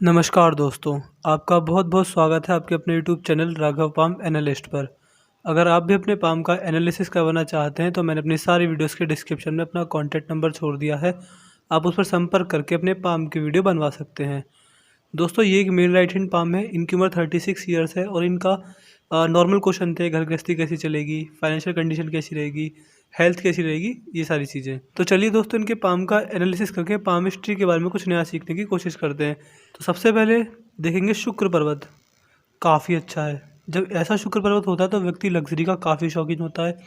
नमस्कार दोस्तों, आपका बहुत बहुत स्वागत है आपके अपने YouTube channel Raghav palm analyst पर। अगर आप भी अपने पाम का एनालिसिस करवाना चाहते हैं तो मैंने अपनी सारी वीडियोस के डिस्क्रिप्शन में अपना कॉन्टैक्ट नंबर छोड़ दिया है। आप उस पर संपर्क करके अपने पाम की वीडियो बनवा सकते हैं। दोस्तों, ये एक मेल राइट हैंड पाम है। इनकी उम्र 36 ईयर्स है और इनका नॉर्मल क्वेश्चन थे, घर गृहस्थी कैसी चलेगी, फाइनेंशियल कंडीशन कैसी रहेगी, हेल्थ कैसी रहेगी, ये सारी चीज़ें। तो चलिए दोस्तों, इनके पाम का एनालिसिस करके पामिस्ट्री के बारे में कुछ नया सीखने की कोशिश करते हैं। तो सबसे पहले देखेंगे शुक्र पर्वत। काफ़ी अच्छा है। जब ऐसा शुक्र पर्वत होता है तो व्यक्ति लग्जरी का काफ़ी शौकीन होता है।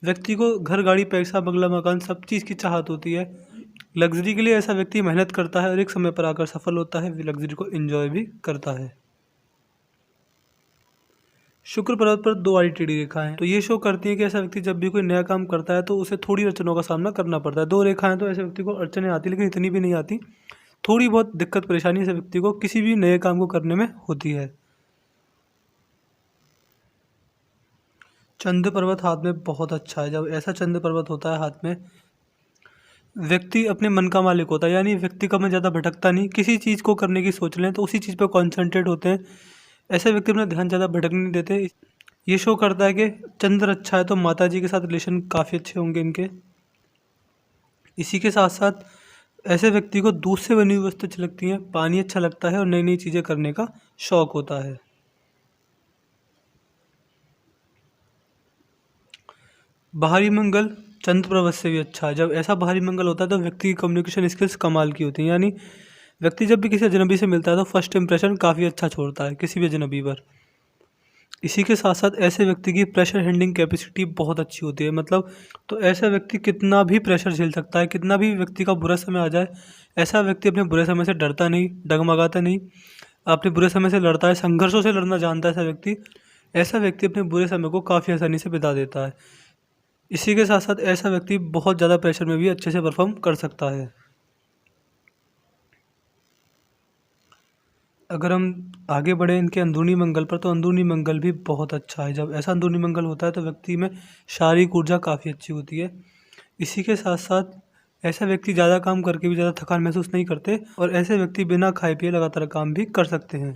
व्यक्ति को घर, गाड़ी, पैसा, बंगला, मकान सब चीज़ की चाहत होती है। लग्जरी के लिए ऐसा व्यक्ति मेहनत करता है और एक समय पर आकर सफल होता है, लग्जरी को एंजॉय भी करता है। शुक्र पर्वत पर दो आड़ी टेढ़ी रेखाएं, तो ये शो करती है कि ऐसा व्यक्ति जब भी कोई नया काम करता है तो उसे थोड़ी अड़चनों का सामना करना पड़ता है। दो रेखाएं तो ऐसे व्यक्ति को अड़चनें आती, लेकिन इतनी भी नहीं आती। थोड़ी बहुत दिक्कत परेशानी ऐसे व्यक्ति को किसी भी नए काम को करने में होती है। चंद्र पर्वत हाथ में बहुत अच्छा है। जब ऐसा चंद्र पर्वत होता है हाथ में, व्यक्ति अपने मन का मालिक होता है, यानी व्यक्ति का मन ज़्यादा भटकता नहीं। किसी चीज़ को करने की सोच लें तो उसी चीज़ पर कॉन्सेंट्रेट होते हैं। ऐसे व्यक्ति अपना ध्यान ज़्यादा भटकने नहीं देते। ये शो करता है कि चंद्र अच्छा है तो माता जी के साथ रिलेशन काफ़ी अच्छे होंगे इनके। इसी के साथ साथ ऐसे व्यक्ति को दूध से बनी हुई वस्तु अच्छी लगती हैं, पानी अच्छा लगता है और नई नई चीज़ें करने का शौक होता है। बाहरी मंगल चंद्र पर्वत से भी अच्छा है। जब ऐसा बाहरी मंगल होता है तो व्यक्ति की कम्युनिकेशन स्किल्स कमाल की होती हैं, यानी व्यक्ति जब भी किसी अजनबी से मिलता है तो फर्स्ट इंप्रेशन काफ़ी अच्छा छोड़ता है किसी भी अजनबी पर। इसी के साथ साथ ऐसे व्यक्ति की प्रेशर हैंडलिंग कैपेसिटी बहुत अच्छी होती है। मतलब तो ऐसा व्यक्ति कितना भी प्रेशर झेल सकता है, कितना भी व्यक्ति का बुरा समय आ जाए, ऐसा व्यक्ति अपने बुरे समय से डरता नहीं, डगमगाता नहीं, अपने बुरे समय से लड़ता है, संघर्षों से लड़ना जानता है ऐसा व्यक्ति अपने बुरे समय को काफ़ी आसानी से बिता देता है। इसी के साथ साथ ऐसा व्यक्ति बहुत ज़्यादा प्रेशर में भी अच्छे से परफॉर्म कर सकता है। अगर हम आगे बढ़े इनके अंदरूनी मंगल पर, तो अंदरूनी मंगल भी बहुत अच्छा है। जब ऐसा अंदरूनी मंगल होता है तो व्यक्ति में शारीरिक ऊर्जा काफ़ी अच्छी होती है। इसी के साथ साथ ऐसा व्यक्ति ज़्यादा काम करके भी ज़्यादा थकान महसूस नहीं करते और ऐसे व्यक्ति बिना खाए पिए लगातार काम भी कर सकते हैं।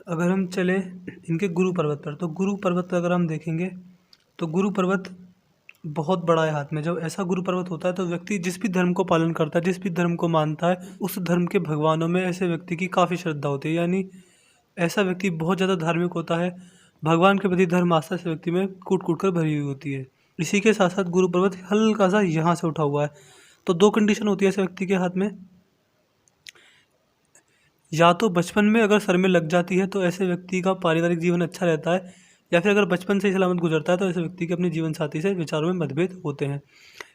अगर हम चलें इनके गुरु पर्वत पर, तो गुरु पर्वत पर अगर हम देखेंगे तो गुरु पर्वत बहुत बड़ा है हाथ में। जब ऐसा गुरु पर्वत होता है तो व्यक्ति जिस भी धर्म को पालन करता है, जिस भी धर्म को मानता है, उस धर्म के भगवानों में ऐसे व्यक्ति की काफ़ी श्रद्धा होती है। यानी ऐसा व्यक्ति बहुत ज़्यादा धार्मिक होता है। भगवान के प्रति धर्म आस्था ऐसे व्यक्ति में कूट कूट कर भरी हुई होती है। इसी के साथ साथ गुरु पर्वत हल्का सा यहाँ से उठा हुआ है। तो दो कंडीशन होती है ऐसे व्यक्ति के हाथ में। या तो बचपन में अगर सर में लग जाती है तो ऐसे व्यक्ति का पारिवारिक जीवन अच्छा रहता है, या फिर अगर बचपन से ही सलामत गुजरता है तो ऐसे व्यक्ति के अपने जीवन साथी से विचारों में मतभेद होते हैं।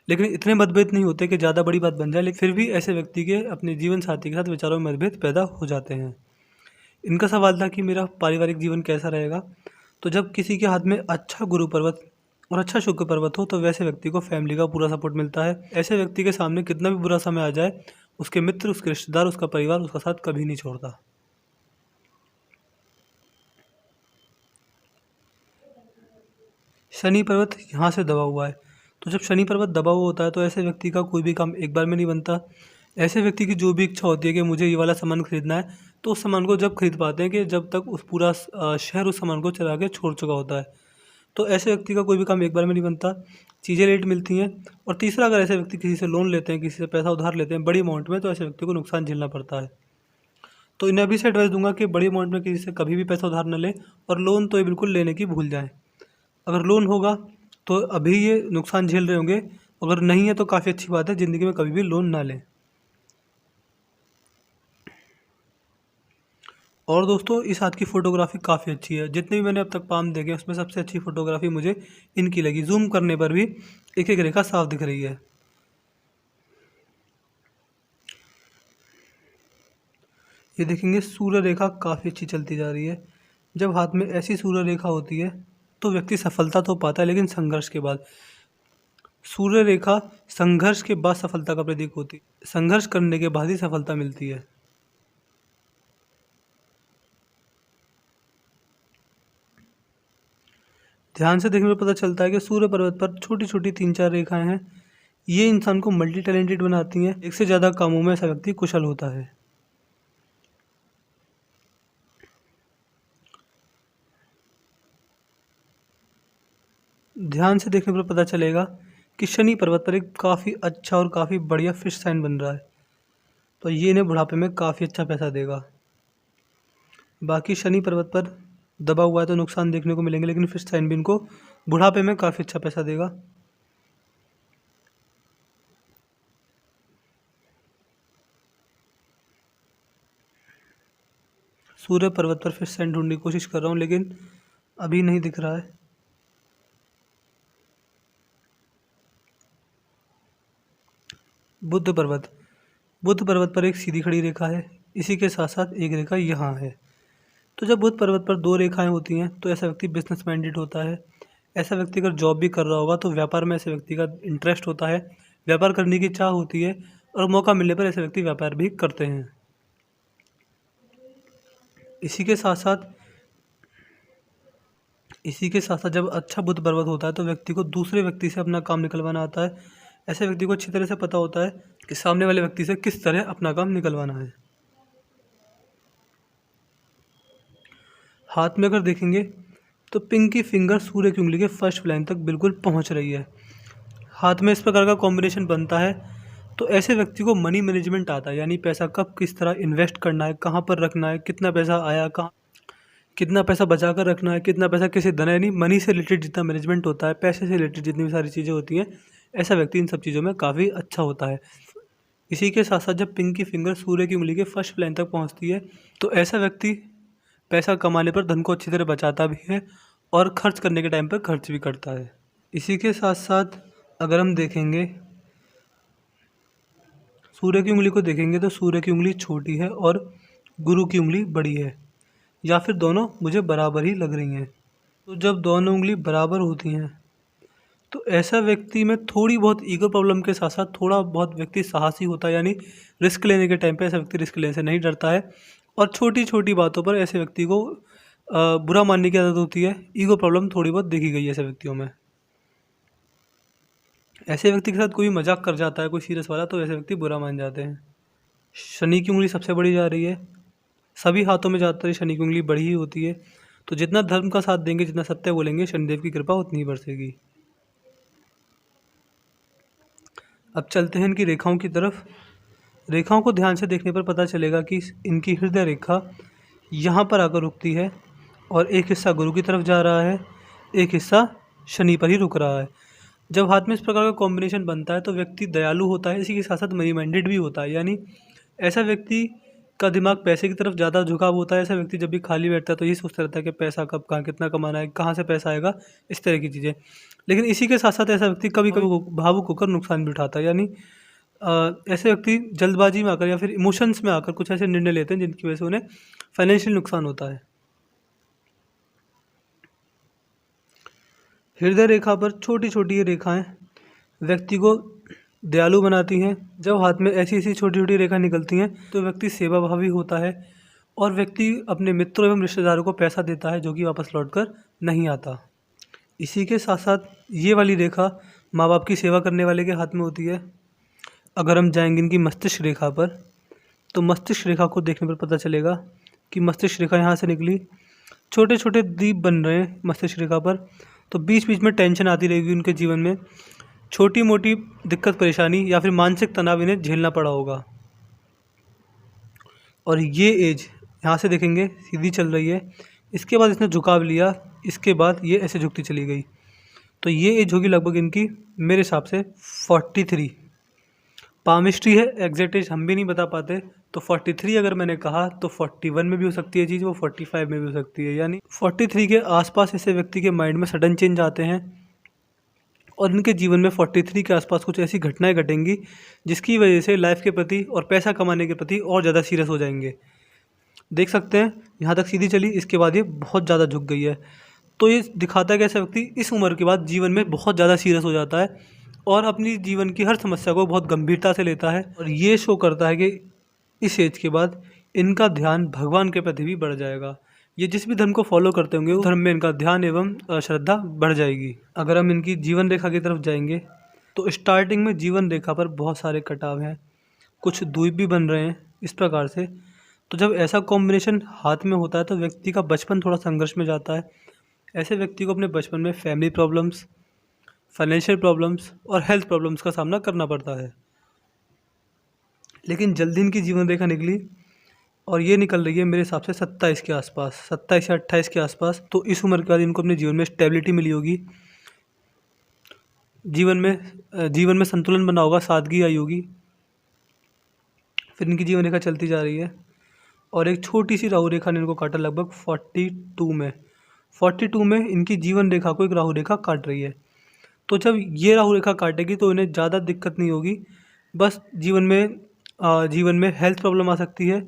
लेकिन इतने मतभेद नहीं होते कि ज़्यादा बड़ी बात बन जाए, लेकिन फिर भी ऐसे व्यक्ति के अपने जीवन साथी के साथ विचारों में मतभेद पैदा हो जाते हैं। इनका सवाल था कि मेरा पारिवारिक जीवन कैसा रहेगा। तो जब किसी के हाथ में अच्छा गुरु पर्वत और अच्छा शुक्र पर्वत हो तो वैसे व्यक्ति को फैमिली का पूरा सपोर्ट मिलता है। ऐसे व्यक्ति के सामने कितना भी बुरा समय आ जाए, उसके मित्र, उसके रिश्तेदार, उसका परिवार उसका साथ कभी नहीं छोड़ता। शनि पर्वत यहाँ से दबा हुआ है। तो जब शनि पर्वत दबा हुआ होता है तो ऐसे व्यक्ति का कोई भी काम एक बार में नहीं बनता। ऐसे व्यक्ति की जो भी इच्छा होती है कि मुझे ये वाला सामान खरीदना है, तो उस सामान को जब खरीद पाते हैं कि जब तक उस पूरा शहर उस सामान को चला के छोड़ चुका होता है। तो ऐसे व्यक्ति का कोई भी काम एक बार में नहीं बनता, चीज़ें लेट मिलती हैं। और तीसरा, अगर ऐसे व्यक्ति किसी से लोन लेते हैं, किसी से पैसा उधार लेते हैं बड़ी अमाउंट में, तो ऐसे व्यक्ति को नुकसान झेलना पड़ता है। तो इन्हें अभी से एडवाइस दूंगा कि बड़ी अमाउंट में किसी से कभी भी पैसा उधार न लें, और लोन तो ये बिल्कुल लेने की भूल जाएं। अगर लोन होगा तो अभी ये नुकसान झेल रहे होंगे, अगर नहीं है तो काफ़ी अच्छी बात है, ज़िंदगी में कभी भी लोन ना लें। और दोस्तों, इस हाथ की फ़ोटोग्राफी काफ़ी अच्छी है। जितने भी मैंने अब तक पाम देखे उसमें सबसे अच्छी फ़ोटोग्राफी मुझे इनकी लगी। जूम करने पर भी एक एक रेखा साफ दिख रही है। ये देखेंगे सूर्य रेखा काफ़ी अच्छी चलती जा रही है। जब हाथ में ऐसी सूर्य रेखा होती है तो व्यक्ति सफलता तो पाता है, लेकिन संघर्ष के बाद। सूर्य रेखा संघर्ष के बाद सफलता का प्रतीक होती है। संघर्ष करने के बाद ही सफलता मिलती है। ध्यान से देखने पर पता चलता है कि सूर्य पर्वत पर छोटी छोटी 3-4 रेखाएं हैं। ये इंसान को मल्टी टैलेंटेड बनाती हैं। एक से ज़्यादा कामों में ऐसा व्यक्ति कुशल होता है। ध्यान से देखने पर पता चलेगा कि शनि पर्वत पर एक काफ़ी अच्छा और काफ़ी बढ़िया फिश साइन बन रहा है, तो ये इन्हें बुढ़ापे में काफ़ी अच्छा पैसा देगा। बाकी शनि पर्वत पर दबा हुआ है तो नुकसान देखने को मिलेंगे, लेकिन फिश साइन भी इनको बुढ़ापे में काफ़ी अच्छा पैसा देगा। सूर्य पर्वत पर फिश साइन ढूंढने की कोशिश कर रहा हूँ, लेकिन अभी नहीं दिख रहा है। बुध पर्वत, बुध पर्वत पर एक सीधी खड़ी रेखा है, इसी के साथ साथ एक रेखा यहाँ है। तो जब बुध पर्वत पर दो रेखाएं होती हैं तो ऐसा व्यक्ति बिजनेस माइंडेड होता है। ऐसा व्यक्ति अगर जॉब भी कर रहा होगा तो व्यापार में ऐसे व्यक्ति का इंटरेस्ट होता है, व्यापार करने की चाह होती है, और मौका मिलने पर ऐसे व्यक्ति व्यापार भी करते हैं। इसी के साथ साथ जब अच्छा बुध पर्वत होता है तो व्यक्ति को दूसरे व्यक्ति से अपना काम निकलवाना आता है। ऐसे व्यक्ति को अच्छी तरह से पता होता है कि सामने वाले व्यक्ति से किस तरह अपना काम निकलवाना है। हाथ में अगर देखेंगे तो पिंकी फिंगर सूर्य की उंगली के फर्स्ट लाइन तक बिल्कुल पहुंच रही है। हाथ में इस प्रकार का कॉम्बिनेशन बनता है तो ऐसे व्यक्ति को मनी मैनेजमेंट आता है, यानी पैसा कब किस तरह इन्वेस्ट करना है, कहाँ पर रखना है, कितना पैसा आया, कहाँ कितना पैसा बचा कर रखना है, कितना पैसा किसे देना है। यानी मनी से रिलेटेड जितना मैनेजमेंट होता है, पैसे से रिलेटेड जितनी भी सारी चीज़ें होती हैं, ऐसा व्यक्ति इन सब चीज़ों में काफ़ी अच्छा होता है। इसी के साथ साथ जब पिंकी फिंगर सूर्य की उंगली के फर्स्ट लाइन तक पहुंचती है तो ऐसा व्यक्ति पैसा कमाने पर धन को अच्छी तरह बचाता भी है और खर्च करने के टाइम पर खर्च भी करता है। इसी के साथ साथ अगर हम देखेंगे सूर्य की उंगली को देखेंगे तो सूर्य की उंगली छोटी है और गुरु की उंगली बड़ी है, या फिर दोनों मुझे बराबर ही लग रही हैं। तो जब दोनों उंगली बराबर होती हैं तो ऐसा व्यक्ति में थोड़ी बहुत ईगो प्रॉब्लम के साथ साथ थोड़ा बहुत व्यक्ति साहसी होता है, यानी रिस्क लेने के टाइम पे ऐसा व्यक्ति रिस्क लेने से नहीं डरता है, और छोटी छोटी बातों पर ऐसे व्यक्ति को बुरा मानने की आदत होती है। ईगो प्रॉब्लम थोड़ी बहुत देखी गई है ऐसे व्यक्तियों में। ऐसे व्यक्ति के साथ कोई मजाक कर जाता है, कोई सीरियस वाला, तो ऐसे व्यक्ति बुरा मान जाते हैं। शनि की उंगली सबसे बड़ी जा रही है, सभी हाथों में ज़्यादातर शनि की उंगली बड़ी ही होती है। तो जितना धर्म का साथ देंगे, जितना सत्य बोलेंगे, शनिदेव की कृपा उतनी ही बरसेगी। अब चलते हैं इनकी रेखाओं की तरफ। रेखाओं को ध्यान से देखने पर पता चलेगा कि इनकी हृदय रेखा यहाँ पर आकर रुकती है और एक हिस्सा गुरु की तरफ जा रहा है, एक हिस्सा शनि पर ही रुक रहा है। जब हाथ में इस प्रकार का कॉम्बिनेशन बनता है तो व्यक्ति दयालु होता है, इसी के साथ साथ मनी माइंडेड भी होता है, यानी ऐसा व्यक्ति का दिमाग पैसे की तरफ ज़्यादा झुकाव होता है। ऐसा व्यक्ति जब भी खाली बैठता है तो यही सोचता रहता है कि पैसा कब कहाँ कितना कमाना है, कहाँ से पैसा आएगा, इस तरह की चीज़ें। लेकिन इसी के साथ साथ ऐसा व्यक्ति कभी कभी भावुक होकर नुकसान भी उठाता है, यानी ऐसे व्यक्ति जल्दबाजी में आकर या फिर इमोशंस में आकर कुछ ऐसे निर्णय लेते हैं जिनकी वजह से उन्हें फाइनेंशियल नुकसान होता है। हृदय रेखा पर छोटी छोटी ये रेखाएं व्यक्ति को दयालु बनाती हैं। जब हाथ में ऐसी ऐसी छोटी छोटी रेखा निकलती हैं तो व्यक्ति सेवाभावी होता है और व्यक्ति अपने मित्रों एवं रिश्तेदारों को पैसा देता है जो कि वापस लौटकर नहीं आता। इसी के साथ साथ ये वाली रेखा माँ बाप की सेवा करने वाले के हाथ में होती है। अगर हम जाएंगे इनकी मस्तिष्क रेखा पर तो मस्तिष्क रेखा को देखने पर पता चलेगा कि मस्तिष्क रेखा यहाँ से निकली, छोटे छोटे द्वीप बन रहे हैं मस्तिष्क रेखा पर। तो बीच बीच में टेंशन आती रहेगी उनके जीवन में, छोटी मोटी दिक्कत परेशानी या फिर मानसिक तनाव इन्हें झेलना पड़ा होगा। और ये एज यहाँ से देखेंगे सीधी चल रही है, इसके बाद इसने झुकाव लिया, इसके बाद ये ऐसे झुकती चली गई। तो ये एज होगी लगभग इनकी मेरे हिसाब से 43। पामिस्ट्री है, एग्जैक्ट एज हम भी नहीं बता पाते। तो 43 अगर मैंने कहा तो 41 में भी हो सकती है चीज़, वो 45 में भी हो सकती है। यानी 43 के आसपास ऐसे व्यक्ति के माइंड में सडन चेंज आते हैं और इनके जीवन में 43 के आसपास कुछ ऐसी घटनाएं घटेंगी जिसकी वजह से लाइफ के प्रति और पैसा कमाने के प्रति और ज़्यादा सीरियस हो जाएंगे। देख सकते हैं यहाँ तक सीधी चली, इसके बाद ये बहुत ज़्यादा झुक गई है। तो ये दिखाता है कि ऐसा व्यक्ति इस उम्र के बाद जीवन में बहुत ज़्यादा सीरियस हो जाता है और अपनी जीवन की हर समस्या को बहुत गंभीरता से लेता है। और ये शो करता है कि इस एज के बाद इनका ध्यान भगवान के प्रति भी बढ़ जाएगा। ये जिस भी धर्म को फॉलो करते होंगे उस धर्म में इनका ध्यान एवं श्रद्धा बढ़ जाएगी। अगर हम इनकी जीवन रेखा की तरफ जाएंगे तो स्टार्टिंग में जीवन रेखा पर बहुत सारे कटाव हैं, कुछ द्वीप भी बन रहे हैं इस प्रकार से। तो जब ऐसा कॉम्बिनेशन हाथ में होता है तो व्यक्ति का बचपन थोड़ा संघर्ष में जाता है। ऐसे व्यक्ति को अपने बचपन में फैमिली प्रॉब्लम्स, फाइनेंशियल प्रॉब्लम्स और हेल्थ प्रॉब्लम्स का सामना करना पड़ता है। लेकिन जल्दी इनकी जीवन रेखा निकली और ये निकल रही है मेरे हिसाब से 27 के आसपास, 27 या 28 के आसपास। तो इस उम्र के बाद इनको अपने जीवन में स्टेबिलिटी मिली होगी, जीवन में संतुलन बना होगा, सादगी आई होगी। फिर इनकी जीवन रेखा चलती जा रही है और एक छोटी सी राहु रेखा ने इनको काटा लगभग 42 में। 42 में इनकी जीवन रेखा को एक राहु रेखा काट रही है। तो जब ये राहु रेखा काटेगी तो इन्हें ज़्यादा दिक्कत नहीं होगी, बस जीवन में हेल्थ प्रॉब्लम आ सकती है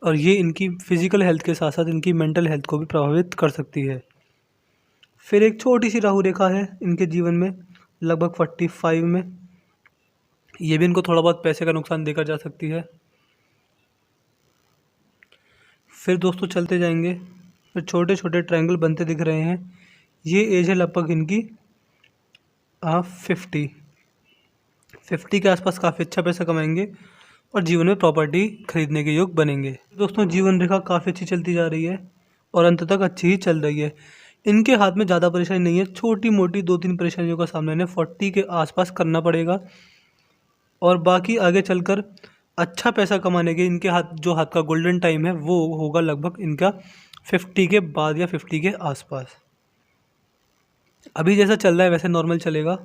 और ये इनकी फिजिकल हेल्थ के साथ साथ इनकी मेंटल हेल्थ को भी प्रभावित कर सकती है। फिर एक छोटी सी राहु रेखा है इनके जीवन में लगभग 45 में, ये भी इनको थोड़ा बहुत पैसे का नुकसान देकर जा सकती है। फिर दोस्तों चलते जाएंगे, फिर छोटे छोटे ट्रायंगल बनते दिख रहे हैं। ये एज है लगभग इनकी 50 के आसपास। काफ़ी अच्छा पैसा कमाएंगे और जीवन में प्रॉपर्टी खरीदने के योग बनेंगे। दोस्तों जीवन रेखा काफ़ी अच्छी चलती जा रही है और अंत तक अच्छी ही चल रही है। इनके हाथ में ज़्यादा परेशानी नहीं है, छोटी मोटी 2-3 परेशानियों का सामना इन्हें 40 के आसपास करना पड़ेगा और बाकी आगे चलकर अच्छा पैसा कमाने के इनके हाथ का गोल्डन टाइम है वो होगा लगभग इनका 50 के बाद या 50 के आसपास। अभी जैसा चल रहा है वैसे नॉर्मल चलेगा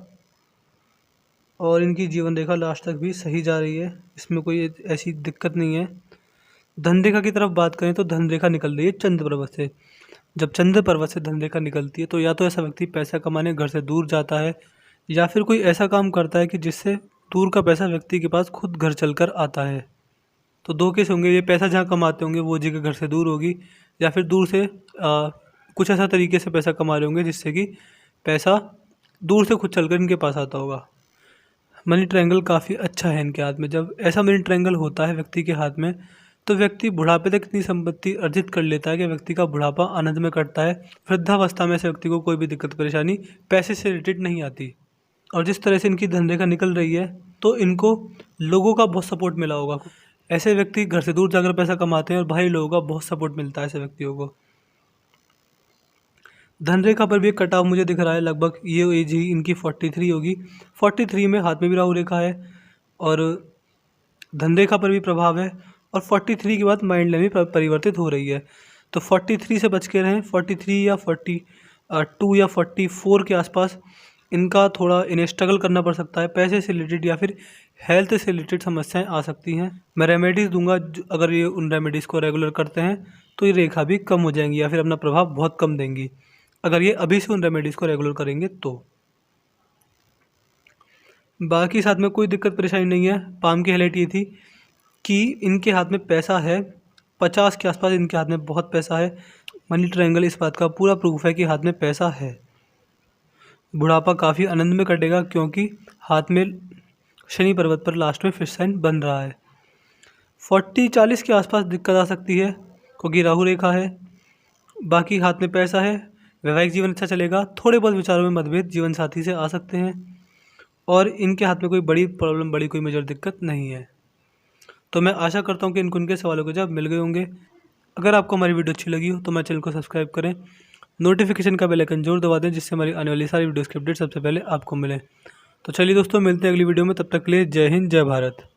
और इनकी जीवन रेखा लास्ट तक भी सही जा रही है, इसमें कोई ऐसी दिक्कत नहीं है। धन रेखा की तरफ बात करें तो धन रेखा निकल रही है चंद्र पर्वत से। जब चंद्र पर्वत से धन रेखा निकलती है तो या तो ऐसा व्यक्ति पैसा कमाने घर से दूर जाता है या फिर कोई ऐसा काम करता है कि जिससे दूर का पैसा व्यक्ति के पास खुद घर चलकर आता है। तो दो केस होंगे, ये पैसा जहाँ कमाते होंगे वो जगह घर से दूर होगी या फिर दूर से कुछ ऐसा तरीके से पैसा कमा रहे होंगे जिससे कि पैसा दूर से खुद चलकर इनके पास आता होगा। मनी ट्रायंगल काफ़ी अच्छा है इनके हाथ में। जब ऐसा मनी ट्रायंगल होता है व्यक्ति के हाथ में तो व्यक्ति बुढ़ापे तक इतनी संपत्ति अर्जित कर लेता है कि व्यक्ति का बुढ़ापा आनंद में कटता है। वृद्धावस्था में ऐसे व्यक्ति को कोई भी दिक्कत परेशानी पैसे से रिलेटेड नहीं आती। और जिस तरह से इनकी धन रेखा निकल रही है तो इनको लोगों का बहुत सपोर्ट मिला होगा। ऐसे व्यक्ति घर से दूर जाकर पैसा कमाते हैं और भाई लोगों का बहुत सपोर्ट मिलता है ऐसे व्यक्तियों को। धन रेखा पर भी एक कटाव मुझे दिख रहा है, लगभग ये एज ही इनकी 43 होगी। 43 में हाथ में भी राहु रेखा है और धन रेखा पर भी प्रभाव है और 43 के बाद माइंड लाइन भी परिवर्तित हो रही है। तो 43 से बच के रहें। 43 या 42 या 44 के आसपास इनका थोड़ा इन्हें स्ट्रगल करना पड़ सकता है, पैसे से रिलेटेड या फिर हेल्थ से रिलेटेड समस्याएं आ सकती हैं। मैं रेमेडीज़ दूंगा, अगर ये उन रेमेडीज़ को रेगुलर करते हैं तो ये रेखा भी कम हो जाएंगी या फिर अपना प्रभाव बहुत कम देंगी, अगर ये अभी से उन रेमेडीज़ को रेगुलर करेंगे तो। बाकी साथ में कोई दिक्कत परेशानी नहीं है। पाम की हाईलाइट ये थी कि इनके हाथ में पैसा है, 50 के आसपास इनके हाथ में बहुत पैसा है। मनी ट्रायंगल इस बात का पूरा प्रूफ है कि हाथ में पैसा है। बुढ़ापा काफ़ी आनंद में कटेगा क्योंकि हाथ में शनि पर्वत पर लास्ट में फिश साइन बन रहा है। 40-40 के आसपास दिक्कत आ सकती है क्योंकि राहु रेखा है। बाकी हाथ में पैसा है, वैवाहिक जीवन अच्छा चलेगा। थोड़े बहुत विचारों में मतभेद जीवन साथी से आ सकते हैं और इनके हाथ में कोई बड़ी प्रॉब्लम, बड़ी कोई मेजर दिक्कत नहीं है। तो मैं आशा करता हूँ कि इनको उनके सवालों के जवाब मिल गए होंगे। अगर आपको हमारी वीडियो अच्छी लगी हो तो हमारे चैनल को सब्सक्राइब करें, नोटिफिकेशन का बेल आइकन जरूर दबा दें जिससे हमारी आने वाली सारी वीडियोस के अपडेट सबसे पहले आपको मिले। तो चलिए दोस्तों, मिलते हैं अगली वीडियो में, तब तक के लिए जय हिंद जय भारत।